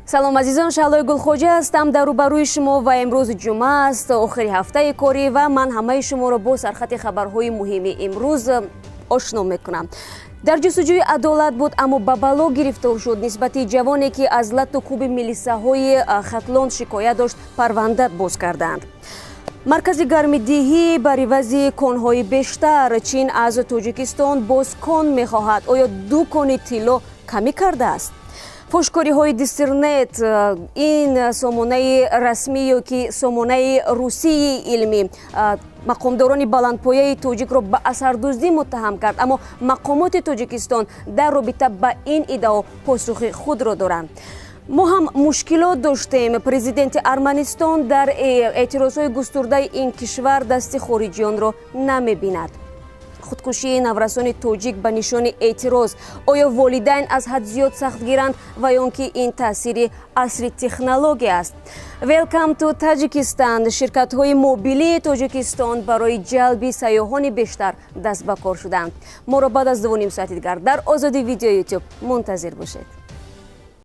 салом азизон, шаҳлои гулхоҷа ҳастам. дар рӯбарӯи шумо ва имрӯз ҷумъа аст, охири ҳафтаи корӣ ва ман ҳамаи шуморо бо сархати хабарҳои муҳими имрӯз ошно мекунам. дар ҷустуҷӯи адолат буд, аммо ба бало гирифтор шуд. нисбати ҷавоне ки аз латту кӯби милисаҳои хатлон шикоят дошт, парванда боз карданд. маркази гармидиҳӣ бар ивази конҳои бештар. чин аз тоҷикистон боз кон мехоҳад. оё 2 кони тилло камӣ кардааст? фошкориҳои дистернет, ин сомонаи расмӣ ё ки сомонаи русии илмӣ мақомдорони баландпояи тоҷикро ба асардуздӣ муттаҳам кард, аммо мақомоти тоҷикистон дар робита ба ин иддао посухи худро доранд. мо ҳам мушкилот доштем. президенти Арманистон дар эътирозҳои густурдаи ин кишвар дасти хориҷиёнро намебинад. худкушии наврасони тоҷик ба нишони эътироз. оё волидайн аз ҳад зиёд сахтгиранд ва ён ки ин таъсири асри технология аст? Welcome to Tajikistan. ширкатҳои мобилии Тоҷикистон барои ҷалби сайёҳони бештар даст ба кор шуданд. моро баъд аз 2 соати дигар дар Озоди видео YouTube мунтазир бошед.